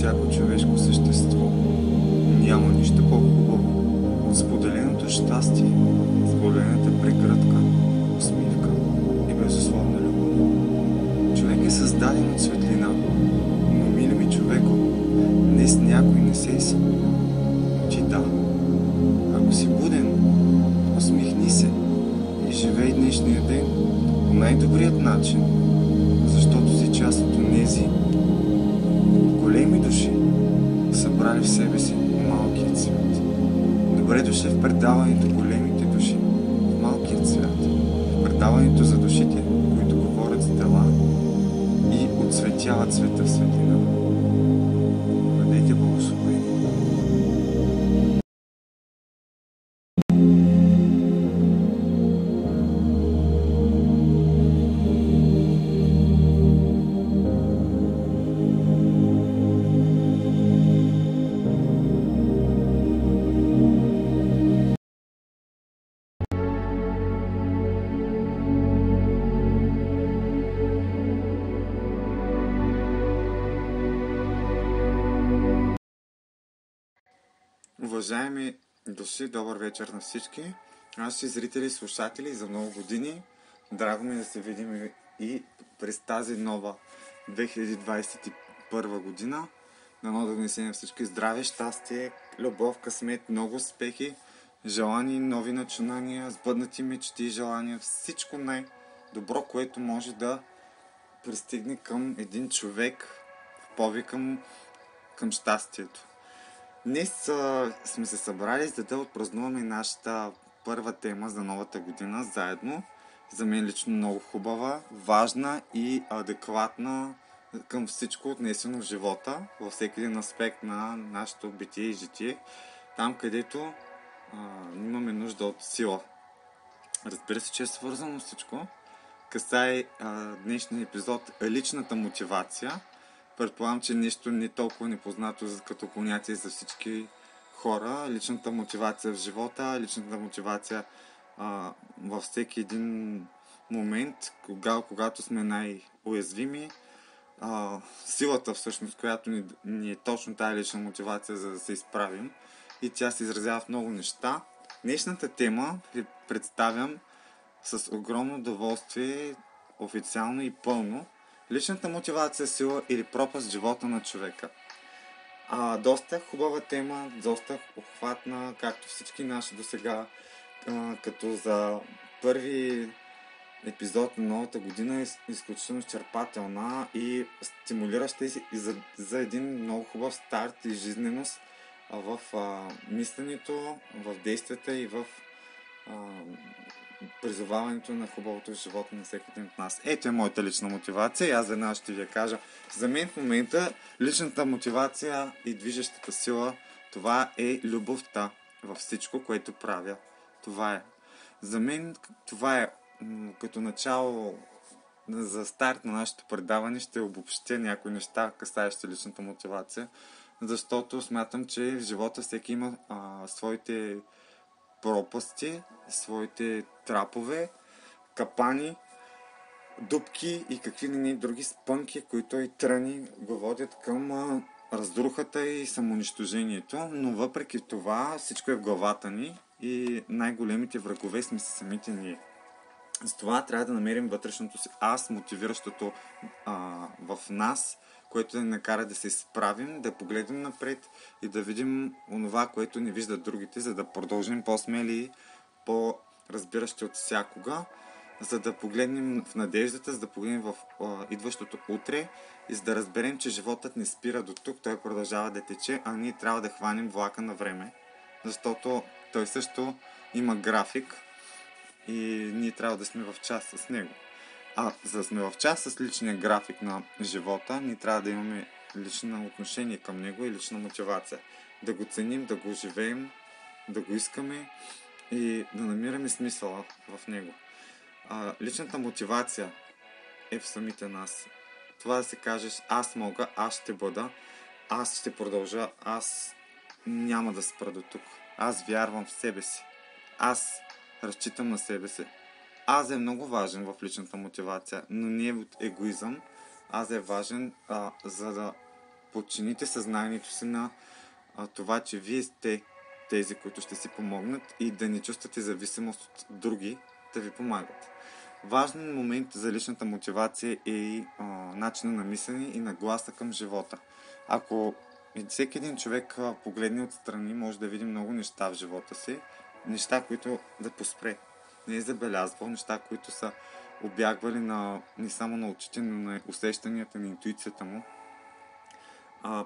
всяко човешко същество. Няма нищо по-хубаво от споделеното щастие, споделената прегръдка, усмивка и безусловна любов. Човек е създаден от светлина, но мили ми човеко, днес някой не се събуди. Ти да. Ако си буден, усмихни се и живей днешния ден по най-добрият начин, защото си част от онези големи души, събрали в себе си малкият свят. Добре дошли в предаването Големите души в малкият свят. В предаването за душите, които говорят с дела и отсветяват света в светлина. Бъдете благословени. Уважаеми души, добър вечер на всички. Наши зрители и слушатели за много години. Драго ми да се видим и през тази нова 2021 година. Дано да донесем всички здраве, щастие, любов, късмет, много успехи, желания, нови начинания, сбъднати мечти и желания. Всичко най-добро, което може да пристигне към един човек в повик към щастието. Днес сме се събрали, за да отпразнуваме нашата първа тема за новата година заедно. За мен лично много хубава, важна и адекватна към всичко отнесено в живота, във всеки един аспект на нашето битие и житие, там където имаме нужда от сила. Разбира се, че е свързано всичко. Касае днешния епизод личната мотивация. Предполагам, че нещо не толкова непознато като понятие за всички хора. Личната мотивация в живота, личната мотивация във всеки един момент, когато сме най-уязвими. Силата всъщност, която ни е точно тази лична мотивация, за да се изправим. И тя се изразява в много неща. Днешната тема ви представям с огромно удоволствие, официално и пълно. Личната мотивация, сила или пропаст в живота на човека. Доста хубава тема, доста обхватна, както всички наши досега, като за първи епизод на новата година е изключително изчерпателна и стимулираща и за един много хубав старт и жизненост в мисленето, в действията и в призоваването на хубавото в живота на всеки един от нас. Ето е моята лична мотивация и аз веднага ще ви я кажа. За мен в момента личната мотивация и движещата сила, това е любовта във всичко, което правя. Това е. За мен това е като начало за старт на нашето предаване. Ще обобщя някои неща, касаещи личната мотивация, защото смятам, че в живота всеки има своите пропасти, своите трапове, капани, дупки и какви ли не други спънки, които и тръни го водят към разрухата и самоунищожението, но въпреки това всичко е в главата ни и най-големите врагове сме си самите ние. Затова трябва да намерим вътрешното си аз, мотивиращото в нас, което да ни накара да се изправим, да погледнем напред и да видим онова, което не виждат другите, за да продължим по-смели, по-разбиращи от всякога, за да погледнем в надеждата, за да погледнем в идващото утре и за да разберем, че животът не спира до тук, той продължава да тече, а ние трябва да хванем влака на време, защото той също има график и ние трябва да сме в час с него. За да сме в час с личния график на живота, ние трябва да имаме лично отношение към него и лична мотивация. Да го ценим, да го живеем, да го искаме и да намираме смисъла в него. Личната мотивация е в самите нас. Това да се кажеш, аз мога, аз ще бъда, аз ще продължа, аз няма да спра до тук. Аз вярвам в себе си. Аз разчитам на себе си. Аз е много важен в личната мотивация, но не е от егоизъм. Аз е важен, за да подчините съзнанието си на това, че вие сте тези, които ще си помогнат и да не чувствате зависимост от други да ви помагат. Важен момент за личната мотивация е и начина на мислене и нагласа към живота. Ако всеки един човек погледне отстрани, може да види много неща в живота си, неща, които да поспре. Не е забелязвал, неща, които са обягвали не само на очите, но на усещанията, на интуицията му.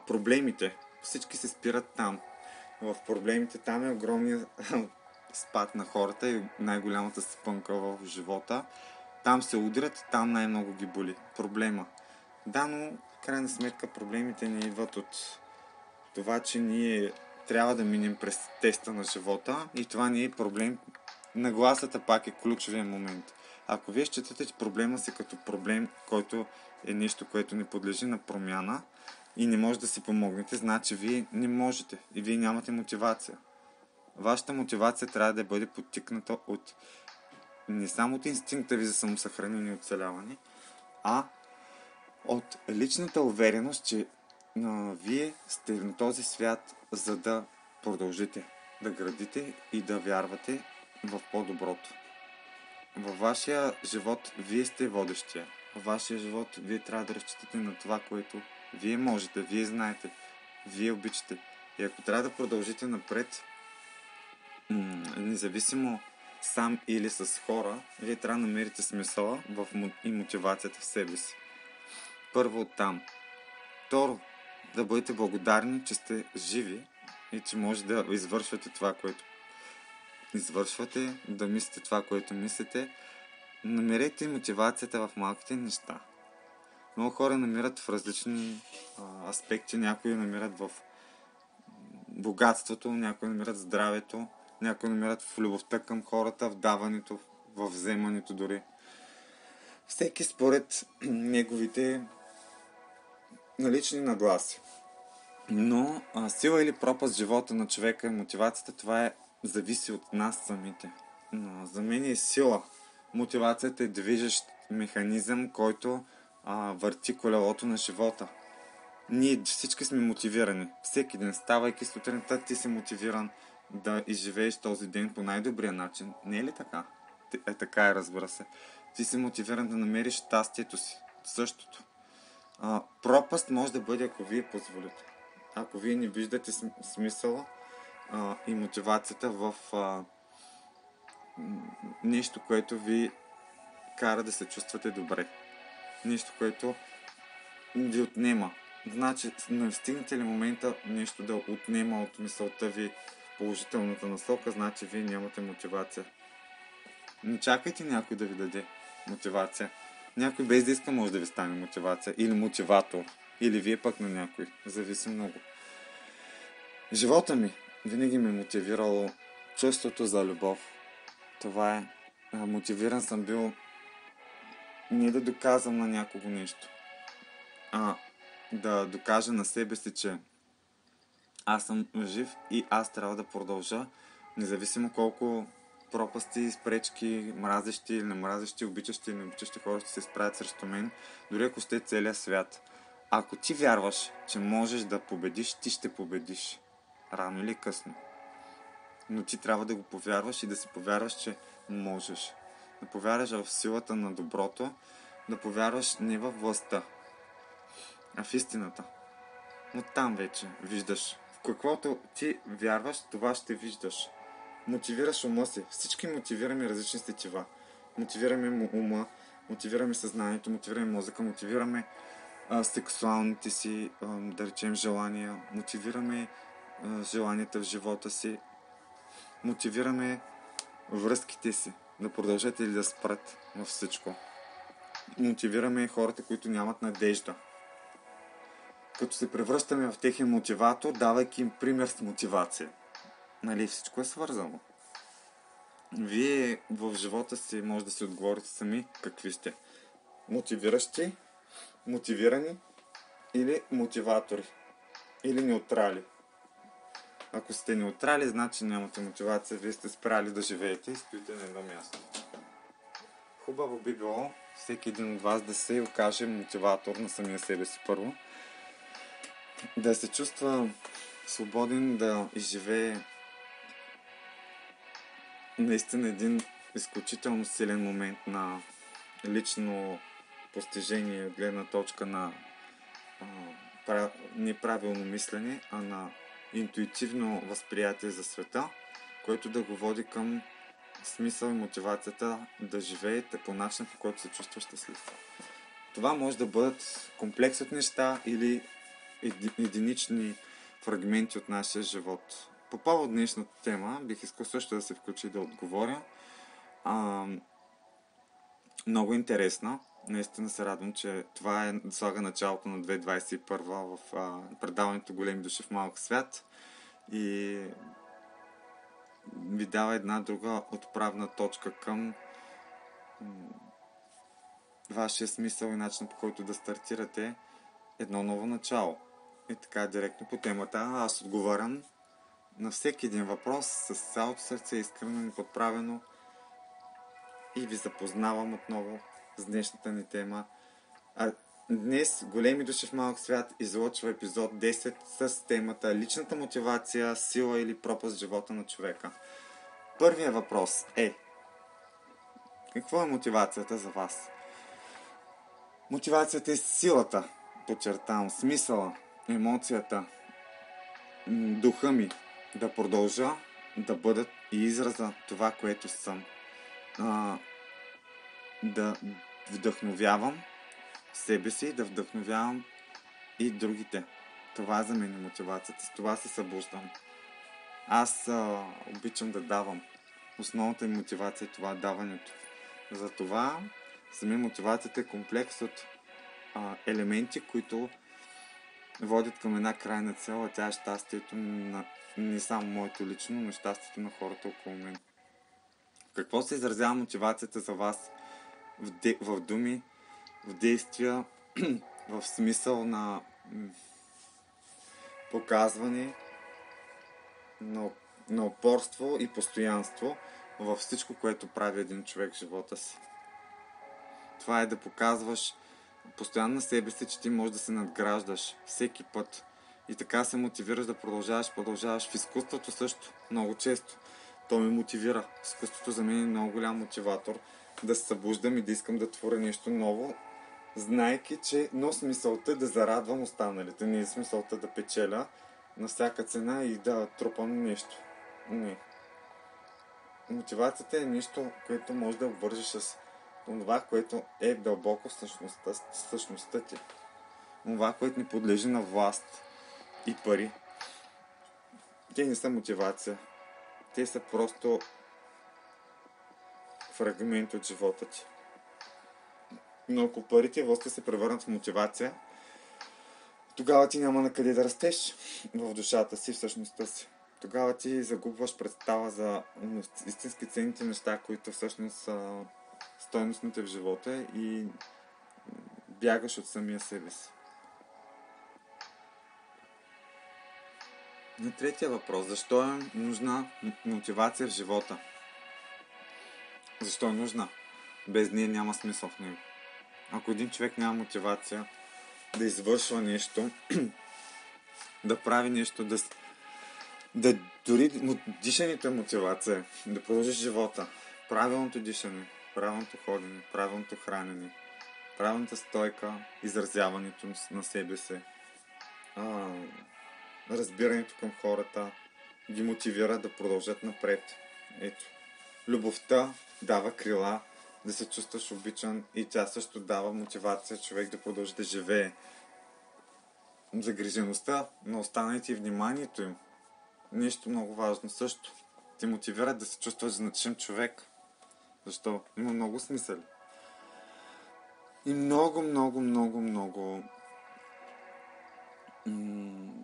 Проблемите, всички се спират там. В проблемите там е огромният спад на хората и най-голямата спънка в живота. Там се удрят, там най-много ги боли. Проблема. Да, но в крайна сметка проблемите ни идват от това, че ние трябва да минем през теста на живота и това не е проблем. Нагласата пак е ключовия момент. Ако вие считате, че проблема си като проблем, който е нещо, което не подлежи на промяна и не може да си помогнете, значи вие не можете и вие нямате мотивация. Вашата мотивация трябва да бъде подтикната от не само от инстинкта ви за самосъхранение и оцеляване, а от личната увереност, че вие сте на този свят, за да продължите да градите и да вярвате в по-доброто. Във вашия живот вие сте водещия. Във вашия живот вие трябва да разчитате на това, което вие можете, вие знаете, вие обичате. И ако трябва да продължите напред, независимо сам или с хора, вие трябва да намерите смисъла и мотивацията в себе си. Първо оттам. Второ, да бъдете благодарни, че сте живи и че може да извършвате това, което извършвате, да мислите това, което мислите. Намерете мотивацията в малките неща. Много хора намират в различни аспекти. Някои намират в богатството, някои намират в здравето, някои намират в любовта към хората, в даването, в вземането дори. Всеки според неговите налични нагласи. Но сила или пропаст в живота на човека и мотивацията, това зависи от нас самите. Но за мен е сила. Мотивацията е движещ механизъм, който върти колелото на живота. Ние всички сме мотивирани. Всеки ден, ставайки сутринта, ти си мотивиран да изживееш този ден по най-добрия начин. Не е ли така? Така е, разбира се. Ти си мотивиран да намериш щастието си. Същото. Пропаст може да бъде, ако вие позволите. Ако вие не виждате смисъла и мотивацията в нещо, което ви кара да се чувствате добре. Нещо, което ви отнема. Значи, настигнете ли момента нещо да отнема от мисълта ви положителната насока, значи вие нямате мотивация. Не чакайте някой да ви даде мотивация. Някой без да иска може да ви стане мотивация. Или мотиватор. Или вие пък на някой. Зависи много. Живота ми винаги ме е мотивирало чувството за любов. Това е. Мотивиран съм бил не да доказвам на някого нещо, а да докажа на себе си, че аз съм жив и аз трябва да продължа, независимо колко пропасти, спречки, мразещи или немразещи, обичащи или необичащи хора ще се справят срещу мен, дори ако сте целия свят. Ако ти вярваш, че можеш да победиш, ти ще победиш. Рано или късно. Но ти трябва да го повярваш и да си повярваш, че можеш. Да повярваш в силата на доброто, да повярваш не във властта, а в истината. Но там вече виждаш. В каквото ти вярваш, това ще виждаш. Мотивираш ума си. Всички мотивираме различни сетива. Мотивираме ума, мотивираме съзнанието, мотивираме мозъка, мотивираме сексуалните си, да речем, желания, мотивираме желанията в живота си, мотивираме връзките си да продължат или да спрат във всичко. Мотивираме хората, които нямат надежда. Като се превръщаме в техен мотиватор, давайки им пример с мотивация. Нали, всичко е свързано. Вие в живота си може да си отговорите сами какви сте. Мотивиращи, мотивирани или мотиватори. Или неутрали. Ако сте неутрали, значи нямате мотивация, вие сте спряли да живеете и стоите на едно място. Хубаво би било всеки един от вас да се окаже мотиватор на самия себе си първо. да се чувства свободен да изживее наистина един изключително силен момент на лично постижение от гледна точка на неправилно мислене, а на интуитивно възприятие за света, което да го води към смисъл и мотивацията да живеете по начин, по който се чувства щастлив. Това може да бъдат комплекс от неща или единични фрагменти от нашия живот. По повод днешната тема бих искал също да се включи и да отговоря. Много интересна. Наистина се радвам, че това слага началото на 2021 в предаването Големи души в малък свят и ви дава една друга отправна точка към вашия смисъл и начин, по който да стартирате едно ново начало. И така, директно по темата, аз отговарям на всеки един въпрос с цялото сърце, искрено и подправено, и ви запознавам отново с днешната ни тема. Днес Големи души в малък свят излъчва епизод 10 с темата личната мотивация, сила или пропаст в живота на човека. Първият въпрос е: какво е мотивацията за вас? Мотивацията е силата, подчертавам, смисъла, емоцията, духа ми да продължа да бъда и израза това, което съм. Да вдъхновявам себе си, да вдъхновявам и другите. Това е за мен мотивацията. С това се събуждам. Аз обичам да давам. Основната ми мотивация е това, даването. Затова за мен мотивацията е комплекс от елементи, които водят към една крайна цел, а тя е щастието на не само моето лично, но и щастието на хората около мен. Какво се изразява мотивацията за вас в думи, в действия, в смисъл на показване на упорство и постоянство във всичко, което прави един човек в живота си. Това е да показваш постоянно на себе си, че ти можеш да се надграждаш всеки път. И така се мотивираш да продължаваш. В изкуството също, много често. То ме мотивира. Изкуството за мен е много голям мотиватор да се събуждам и да искам да творя нещо ново, знайки, че носи мисълта да зарадвам останалите. Не е смисълта да печеля на всяка цена и да трупам нещо. Не. Мотивацията е нещо, което може да обвържеш с това, което е дълбоко в същността ти. Това, което не подлежи на власт и пари. Те не са мотивация. Те са просто фрагмент от живота ти. Но ако парите въобще се превърнат в мотивация, тогава ти няма на къде да растеш в душата си, в същността си. Тогава ти загубваш представа за истински ценните неща, които всъщност са стойностните в живота, и бягаш от самия себе си. На третия въпрос: защо е нужна мотивация в живота? Защо е нужна? Без нея няма смисъл в него. Ако един човек няма мотивация да извършва нещо, да прави нещо, да дори дишането е мотивация, да продължиш живота, правилното дишане, правилното ходене, правилното хранене, правилната стойка, изразяването на себе си, разбирането към хората ги мотивира да продължат напред. Ето. Любовта дава крила, да се чувстваш обичан, и тя също дава мотивация човек да продължи да живее. Загрижеността на останалите и вниманието им, нещо много важно също. Те мотивират да се чувстваш значим човек. Защо? Има много смисъл. И много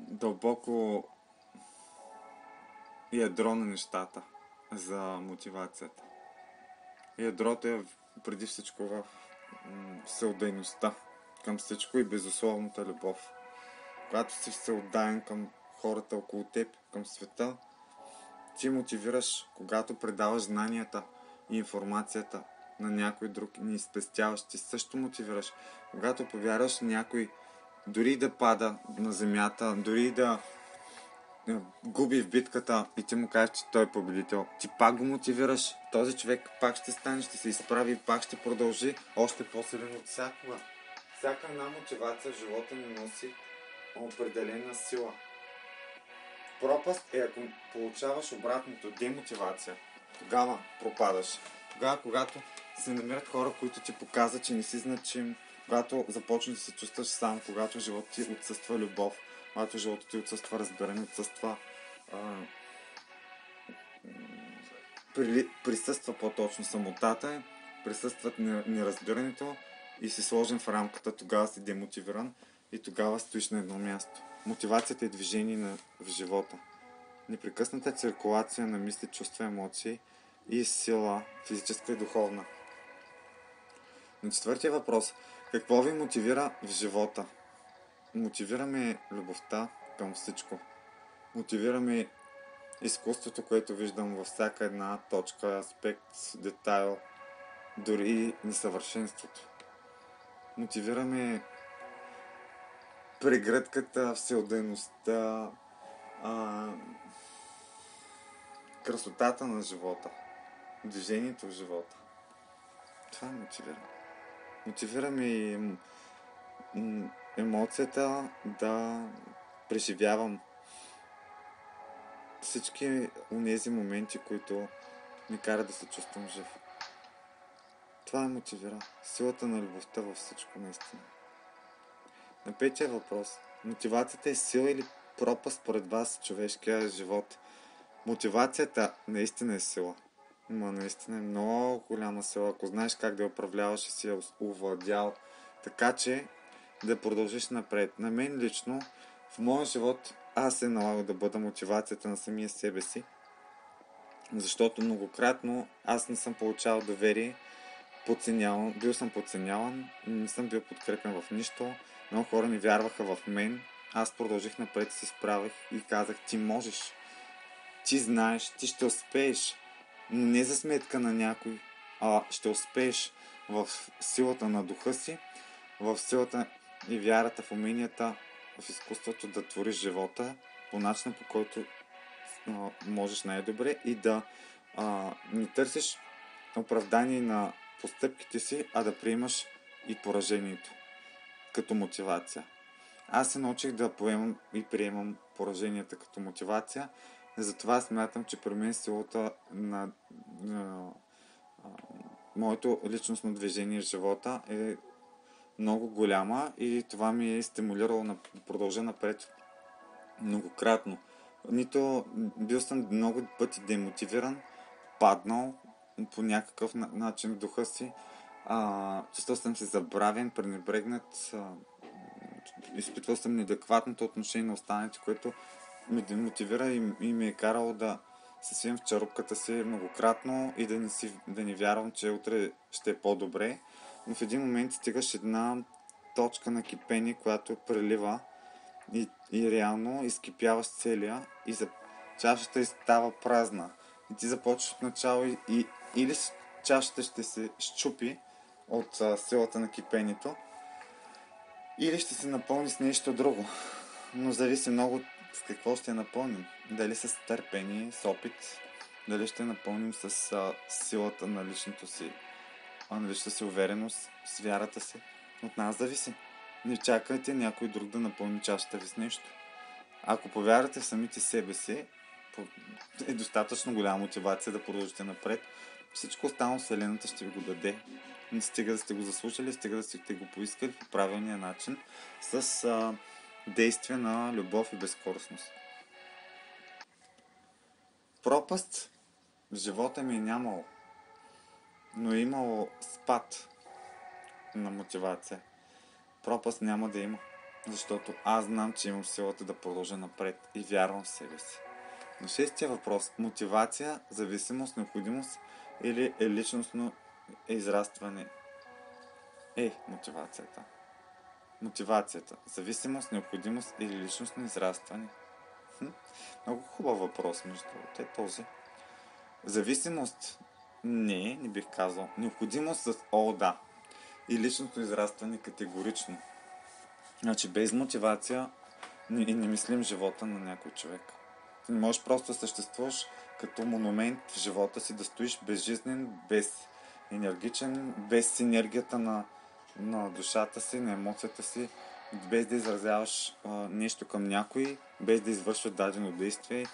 дълбоко ядро на нещата за мотивацията. Ядрото е преди всичко в всеотдайността към всичко и безусловната любов. Когато си всеотдаен към хората около теб, към света, ти мотивираш, когато предаваш знанията и информацията на някой друг и не спестяваш, ти също мотивираш. Когато повярваш някой дори да пада на земята, дори да губи в битката и ти му кажеш, че той е победител, ти пак го мотивираш, този човек пак ще стане, ще се изправи и пак ще продължи още по-силен от всякога. Всяка една мотивация в живота ни носи определена сила. Пропаст е ако получаваш обратното, демотивация. Тогава пропадаш. Тогава, когато се намират хора, които ти показват, че не си значим, когато започнеш да се чувстваш сам, когато в живота ти отсъства любов, когато в живота ти отсъства разбиране, отсъства присъства по-точно самотата, присъстват неразбирането и си сложен в рамката, тогава си демотивиран и тогава стоиш на едно място. Мотивацията е движение в живота. Непрекъсната циркулация на мисли, чувства, емоции и сила, физическа и духовна. На четвъртия въпрос. Какво ви мотивира в живота? Мотивираме любовта към всичко. Мотивираме изкуството, което виждам във всяка една точка, аспект, детайл, дори несъвършенството. Мотивираме прегръдката, всеотдайността, красотата на живота, движението в живота. Това мотивира. Мотивираме и емоцията да преживявам всички онези моменти, които ми карат да се чувствам жив. Това ме мотивира. Силата на любовта във всичко наистина. На петия въпрос. Мотивацията е сила или пропаст според вас в човешкия живот? Мотивацията наистина е сила. Но наистина е много голяма сила. Ако знаеш как да я управляваш и си я овладял, така че да продължиш напред. На мен лично, в моя живот, аз се налагам да бъда мотивацията на самия себе си, защото многократно аз не съм получавал доверие, бил съм подценяван, не съм бил подкрепен в нищо, много хора не вярваха в мен, аз продължих напред, се справих и казах, ти можеш, ти знаеш, ти ще успееш, но не за сметка на някой, а ще успееш в силата на духа си, в силата и вярата в уменията, в изкуството да твориш живота по начина, по който можеш най-добре и да не търсиш оправдание на постъпките си, а да приемаш и поражението като мотивация. Аз се научих да поемам и приемам пораженията като мотивация, затова смятам, че при мен силата на моето личностно движение в живота е много голяма и това ми е стимулирало да продължа напред многократно. Бил съм много пъти демотивиран, паднал по някакъв начин в духа си, чувствал съм се забравен, пренебрегнат, изпитвал съм неадекватното отношение на останалите, което ме демотивира и ме е карало да се свием в чарупката си многократно и да не вярвам, че утре ще е по-добре. Но в един момент стигаш една точка на кипение, която прелива и реално изкипяваш целия и чашата става празна. И ти започваш от начало или чашата ще се счупи от силата на кипението, или ще се напълни с нещо друго. Но зависи много с какво ще я напълним. Дали с търпение, с опит, дали ще я напълним с силата на личната си увереност, с вярата си. От нас зависи. Не чакайте някой друг да напълни чашата ви с нещо. Ако повярвате в самите себе си, е достатъчно голяма мотивация да продължите напред. Всичко останало Вселената ще ви го даде. Не стига да сте го заслушали, стига да сте го поискали по правилния начин с действие на любов и безкорисност. Пропаст в живота ми е нямало, но е имало спад на мотивация. Пропаст няма да има, защото аз знам, че имам силата да продължа напред и вярвам в себе си. На шестия въпрос. Мотивация, зависимост, необходимост или е личностно израстване? Мотивацията. Мотивацията. Зависимост, необходимост или личностно израстване? Много хубав въпрос, между другото е този. Зависимост? Не бих казал. Необходимост да. И личностно израстване категорично. Значи без мотивация не мислим живота на някой човек. Ти не можеш просто да съществуваш като монумент в живота си, да стоиш безжизнен, без енергичен, без енергията на душата си, на емоцията си, без да изразяваш нещо към някой, без да извършваш дадено действие.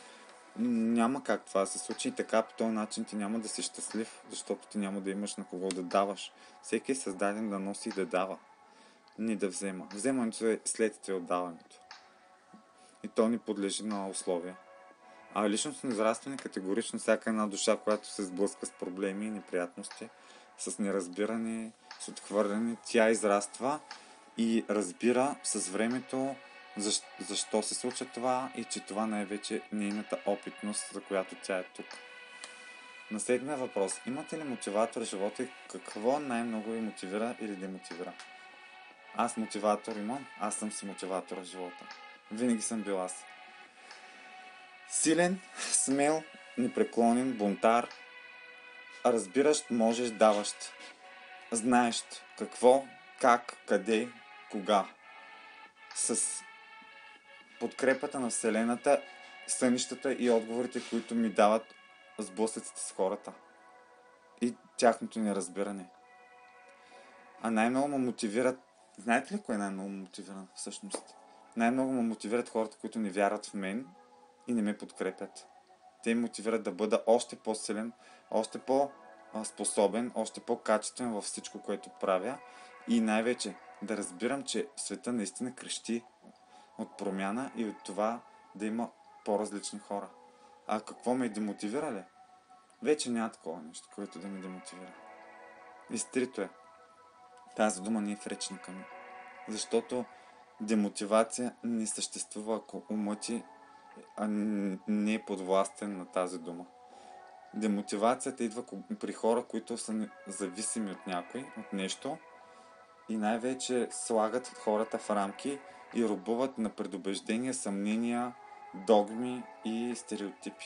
Няма как това да се случи и така по този начин ти няма да си щастлив, защото ти няма да имаш на кого да даваш. Всеки е създаден да носи и да дава, не да взема. Вземането е следствие от даването. И то ни подлежи на условия. А личностно израстване категорично всяка една душа, която се сблъска с проблеми и неприятности, с неразбиране, с отхвърляне, тя израства и разбира с времето защо се случва това и че това най-вече нейната опитност, за която тя е тук. На следния въпрос. Имате ли мотиватор в живота и какво най-много ви мотивира или демотивира? Аз мотиватор имам, аз съм си мотиватор в живота. Винаги съм бил аз. Силен, смел, непреклонен, бунтар, разбиращ, можеш, даващ. Знаещ какво, как, къде, кога. С подкрепата на Вселената, сънищата и отговорите, които ми дават сблъсъците с хората. И тяхното неразбиране. А най-много ме мотивират... Знаете ли кое най-много ме мотивира всъщност? Най-много ме мотивират хората, които не вярват в мен и не ме подкрепят. Те ме мотивират да бъда още по-силен, още по-способен, още по-качествен във всичко, което правя и най-вече да разбирам, че света наистина крещи от промяна и от това да има по-различни хора. А какво ме демотивира ли? Вече няма такова нещо, което да ме демотивира. Изтрито е. Тази дума не е в речника ми. Защото демотивация не съществува, ако умът ти не е подвластен на тази дума. Демотивацията идва при хора, които са зависими от някой, от нещо и най-вече слагат хората в рамки и робуват на предубеждения, съмнения, догми и стереотипи.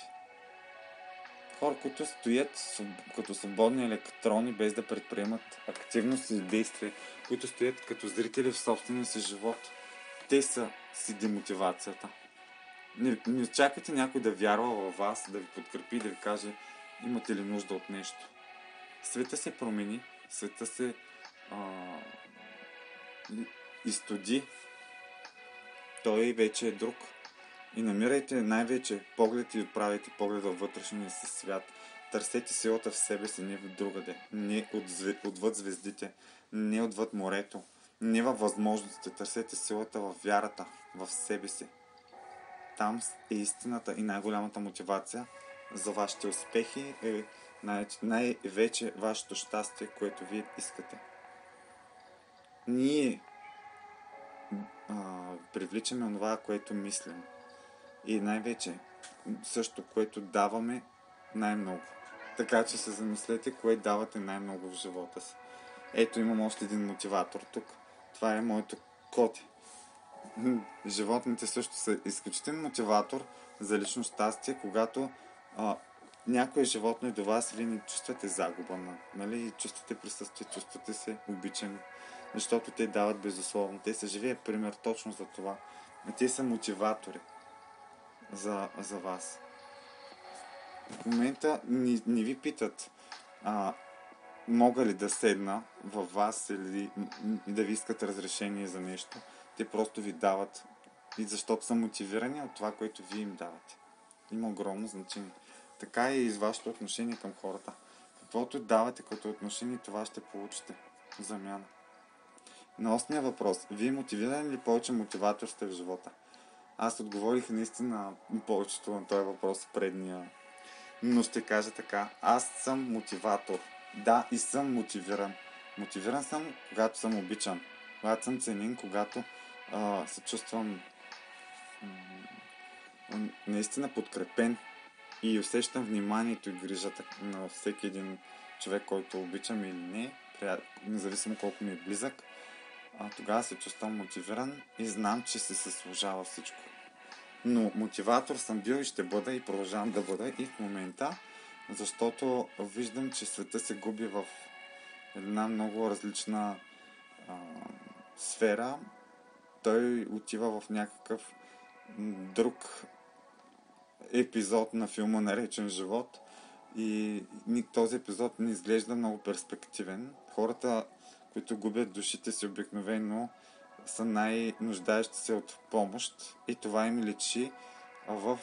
Хора, които стоят като свободни електрони, без да предприемат активност и действие, които стоят като зрители в собствения си живот. Те са си демотивацията. Не очаквайте някой да вярва във вас, да ви подкрепи, да ви каже имате ли нужда от нещо. Света се промени, света се изтоди, той вече е друг. И намирайте най-вече поглед и отправяйте поглед във вътрешния си свят. Търсете силата в себе си, не в другаде. Не отвъд звездите, не отвъд морето, не във възможностите. Търсете силата в вярата, в себе си. Там е истината и най-голямата мотивация за вашите успехи е най-вече вашето щастие, което вие искате. Ние привличаме онова, което мислим. И най-вече също, което даваме най-много. Така че се замислете, кое давате най-много в живота си. Ето, имам още един мотиватор тук. Това е моето коте. Животните също са изключителен мотиватор за лично щастие, когато някое животно е до вас, вие не чувствате загуба, нали? Чувствате присъствие, чувствате се обичани, защото те дават безусловно. Те са живия пример точно за това. Те са мотиватори за вас. В момента не ви питат мога ли да седна във вас или да ви искат разрешение за нещо. Те просто ви дават и защото са мотивирани от това, което вие им давате. Има огромно значение. Така и с вашето отношение към хората. Каквото давате като отношение, това ще получите в замяна. На осмия въпрос. Вие мотивирани ли повече мотиватор сте в живота? Аз отговорих наистина повечето на този въпрос предния. Но ще кажа така. Аз съм мотиватор. Да, и съм мотивиран. Мотивиран съм, когато съм обичан. Когато съм ценен, когато се чувствам наистина подкрепен и усещам вниманието и грижата на всеки един човек, който обичам или не, независимо колко ми е близък, тогава се чувствам мотивиран и знам, че се заслужава всичко. Но мотиватор съм бил и ще бъда и продължавам да бъда и в момента, защото виждам, че света се губи в една много различна сфера. той отива в някакъв друг епизод на филма, наречен Живот. И този епизод не изглежда много перспективен. Хората, които губят душите си обикновено, са най-нуждаещи се от помощ и това им личи в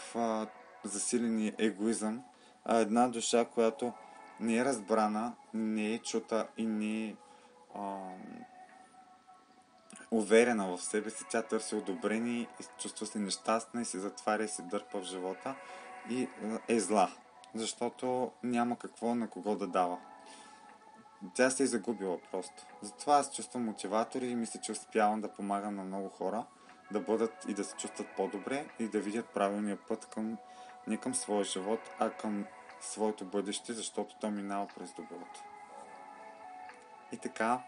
засиления егоизъм. А една душа, която не е разбрана, не е чута и не е уверена в себе си, тя търси одобрение и чувства се нещастна и се затваря и се дърпа в живота и е зла, защото няма какво на кого да дава. Тя се е загубила просто. Затова аз чувствам мотиватор и мисля, че успявам да помагам на много хора да бъдат и да се чувстват по-добре и да видят правилния път не към своя живот, а към своето бъдеще, защото то минава през доброто. И така,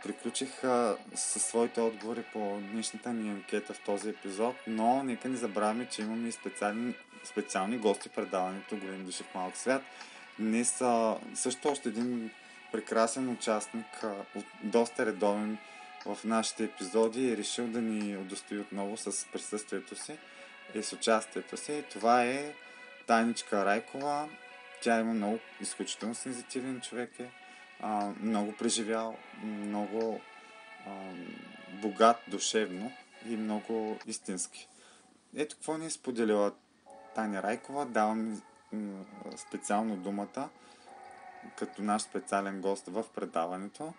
приключих със своите отговори по днешната ни анкета в този епизод, но нека не забравяме, че имаме и специални гости в предаването Големи души в малък свят. Днес също още един прекрасен участник, доста редовен в нашите епизоди, е решил да ни удостои отново с присъствието си и с участието си. Това е Таничка Райкова. Тя има много изключително сензитивен човек, много преживял, много богат душевно и много истински. Ето какво ни е споделила Таня Райкова. Давам специално думата като наш специален гост в предаването.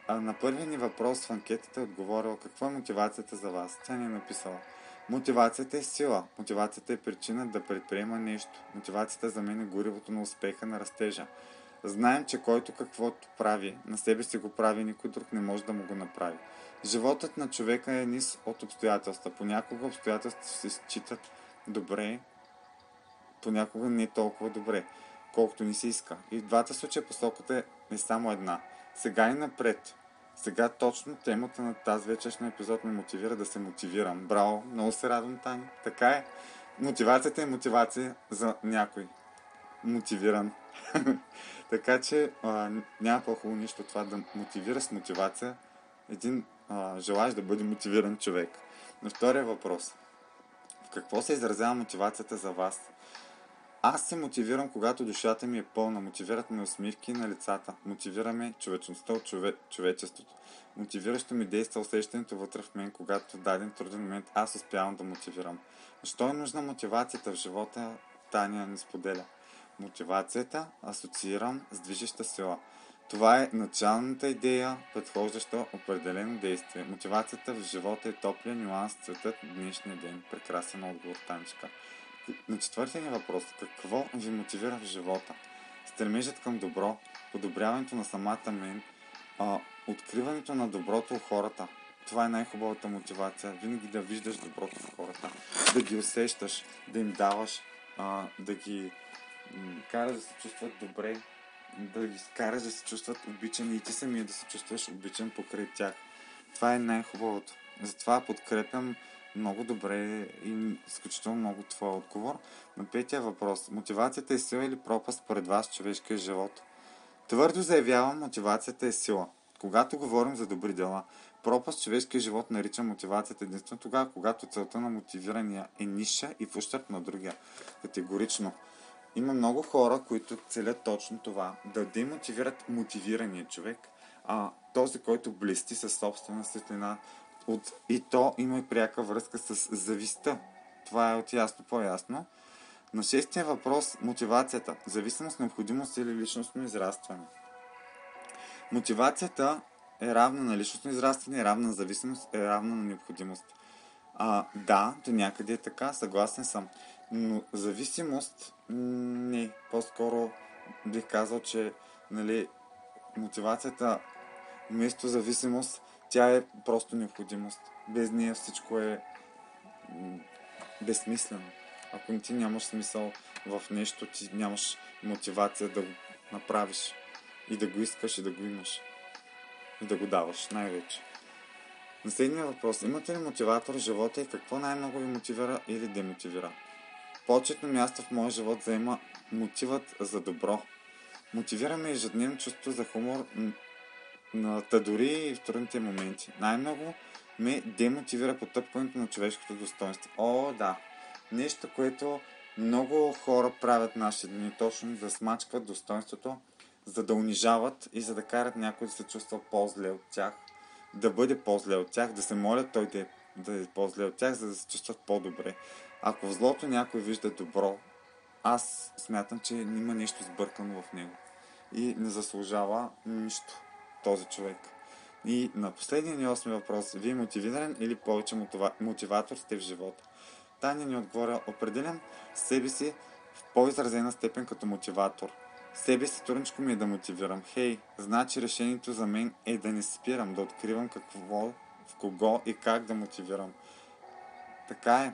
На първия ни въпрос в анкетата е отговорила: какво е мотивацията за вас? Тя ни е написала: мотивацията е сила, мотивацията е причина да предприема нещо, мотивацията за мен е горивото на успеха, на растежа. Знаем, че който каквото прави, на себе си го прави, никой друг не може да му го направи. Животът на човека е низ от обстоятелства. Понякога обстоятелствата се считат добре, понякога не толкова добре, колкото ни се иска. И в двата случая посоката е само една. Сега и напред. Сега точно темата на тази вечершния епизод ме мотивира да се мотивирам. Браво, много се радвам, Таня. Така е. Мотивацията е мотивация за някой. Мотивиран. Така че няма по-хубаво нищо това да мотивира с мотивация един желаещ да бъде мотивиран човек. На втория въпрос: в какво се изразява мотивацията за вас? Аз се мотивирам, когато душата ми е пълна. Мотивират ме усмивки на лицата. Мотивираме човечността от човечеството. Мотивиращо ми действа усещането вътре в мен, когато в даден труден момент аз успявам да мотивирам. Защо е нужна мотивацията в живота? Таня ни споделя: мотивацията асоциирам с движеща сила. Това е началната идея, предхождаща определено действие. Мотивацията в живота е топлия нюанс, цветът в днешния ден. Прекрасен отговор, Танечка. На четвъртия ни въпрос: какво ви мотивира в живота? Стремежът към добро, подобряването на самата мен, откриването на доброто в хората. Това е най-хубавата мотивация. Винаги да виждаш доброто в хората, да ги усещаш, да им даваш, да ги караш да се чувстват добре, да ги караш да се чувстват обичани и ти самия да се чувстваш обичан покрай тях. Това е най-хубавото. Затова подкрепям много добре и изключително много твой отговор. На петия въпрос: мотивацията е сила или пропаст според вас в човешкия живот? Твърдо заявявам, мотивацията е сила. Когато говорим за добри дела, пропаст в човешкия живот нарича мотивацията единствено тогава, когато целта на мотивирания е ниша и в ущърб на другия. Категорично. Има много хора, които целят точно това, да демотивират мотивирания човек, този, който блести със собствена светлина, и то има и пряка връзка с завистта. Това е от ясно по-ясно. На шестия въпрос: мотивацията, зависимост, необходимост или личностно израстване. Мотивацията е равна на личностно израстване, е равна на зависимост, е равна на необходимост. Да, до някъде е така, съгласен съм. Но зависимост не. По-скоро бих казал, че мотивацията вместо зависимост, тя е просто необходимост. Без нея всичко е безсмислено. Ако ти нямаш смисъл в нещо, ти нямаш мотивация да го направиш и да го искаш и да го имаш. И да го даваш най-вече. На следния въпрос: имате ли мотиватор в живота и какво най-много ви мотивира или демотивира? Почетно място в моя живот заема мотивът за добро. Мотивираме ежедневно чувство за хумор, дори и в трудните моменти. Най-много ме демотивира потъпкването на човешкото достоинство. О, да! Нещо, което много хора правят наши дни, точно да смачкват достоинството, за да унижават и за да карат някой да се чувства по-зле от тях, да бъде по-зле от тях, да се молят той да е по-зле от тях, за да се чувстват по-добре. Ако в злото някой вижда добро, аз смятам, че има нещо сбъркано в него и не заслужава нищо този човек. И на последния ни 8 въпрос: вие мотивиран или повече мотиватор сте в живота? Таня ни отговоря: определям себе си в по-изразена степен като мотиватор. Себе си трудничко ми е да мотивирам. Хей, значи решението за мен е да не спирам, да откривам какво, в кого и как да мотивирам. Така е.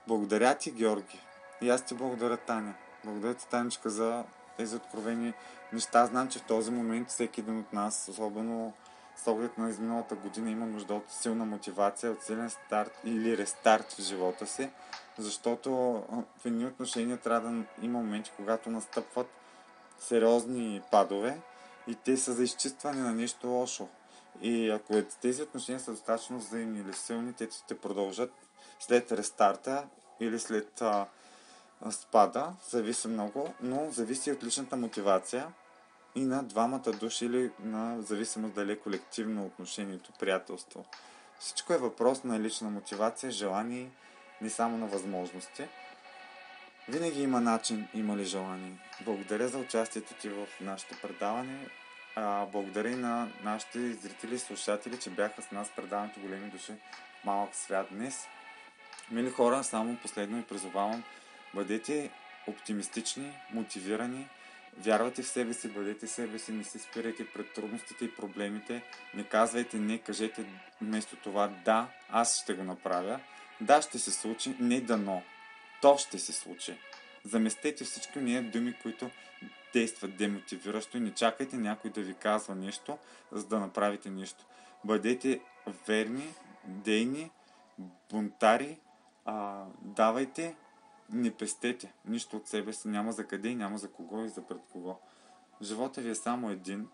Благодаря ти, Георги. И аз ти благодаря, Таня. Благодаря ти, Танечка, за тези откровени неща. Знам, че в този момент всеки един от нас, особено с оглед на изминалата година, има нужда от силна мотивация, от силен старт или рестарт в живота си, защото в едни отношения трябва да има моменти, когато настъпват сериозни падове и те са за изчистване на нещо лошо. И ако тези отношения са достатъчно взаимни или силни, те ще продължат след рестарта или след спада, зависи много, но зависи от личната мотивация и на двамата души или на зависимост дали е колективно отношението, приятелство. Всичко е въпрос на лична мотивация, желание, не само на възможности. Винаги има начин, има ли желание. Благодаря за участието ти в нашето предаване. Благодаря и на нашите зрители и слушатели, че бяха с нас в предаването Големи души в малък свят днес. Мили хора, само последно ви призовавам: бъдете оптимистични, мотивирани, вярвайте в себе си, бъдете себе си, не се спирайте пред трудностите и проблемите, не казвайте не, кажете вместо това да, аз ще го направя, да, ще се случи, не дано, то ще се случи. Заместете всички ние думи, които действат демотивиращо и не чакайте някой да ви казва нещо, за да направите нещо. Бъдете верни, дейни, бунтари, давайте, не пестете нищо от себе си, няма за къде, няма за кого и за пред кого. Живота ви е само един,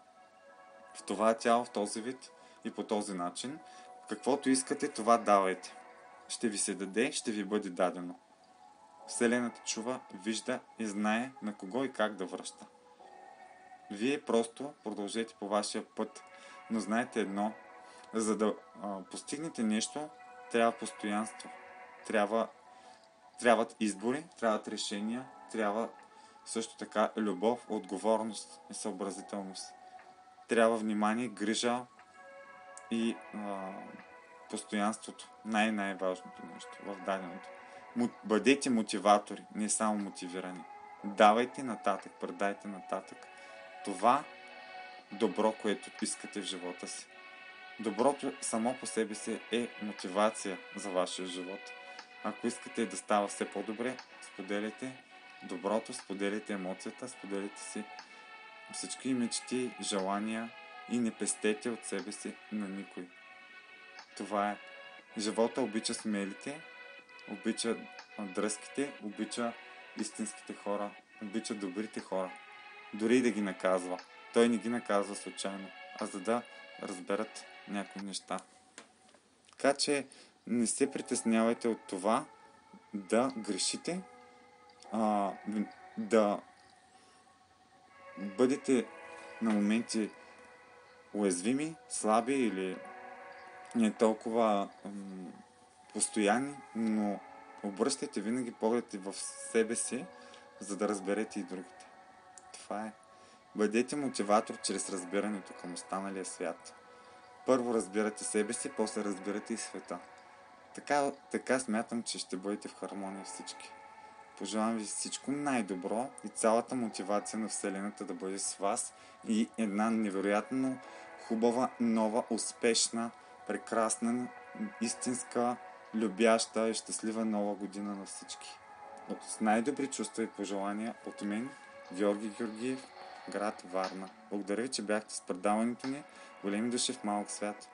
в това тяло, в този вид и по този начин. Каквото искате, това давайте. Ще ви се даде, ще ви бъде дадено. Вселената чува, вижда и знае на кого и как да връща. Вие просто продължете по вашия път, но знаете едно: за да постигнете нещо, трябва постоянство. Трябват избори, трябват решения, трябва също така любов, отговорност и съобразителност. Трябва внимание, грижа и постоянството. Най-важното нещо в даденото. Бъдете мотиватори, не само мотивирани. Давайте нататък, предайте нататък това добро, което искате в живота си. Доброто само по себе си е мотивация за вашия живот. Ако искате да става все по-добре, споделяйте доброто, споделяйте емоцията, споделяйте си всички мечти, желания и не пестете от себе си на никой. Това е. Живота обича смелите, обича дръзките, обича истинските хора, обича добрите хора. Дори и да ги наказва. Той не ги наказва случайно, а за да разберат някои неща. Така че не се притеснявайте от това да грешите, да бъдете на моменти уязвими, слаби или не толкова постоянни, но обръщайте винаги погледите в себе си, за да разберете и другите. Това е. Бъдете мотиватор чрез разбирането към останалия свят. Първо разбирате себе си, после разбирате и света. Така смятам, че ще бъдете в хармония всички. Пожелавам ви всичко най-добро и цялата мотивация на Вселената да бъде с вас и една невероятно хубава, нова, успешна, прекрасна, истинска, любяща и щастлива нова година на всички. С най-добри чувства и пожелания от мен, Георги Георгиев, град Варна. Благодаря ви, че бяхте с предаването ни Големи души в малък свят.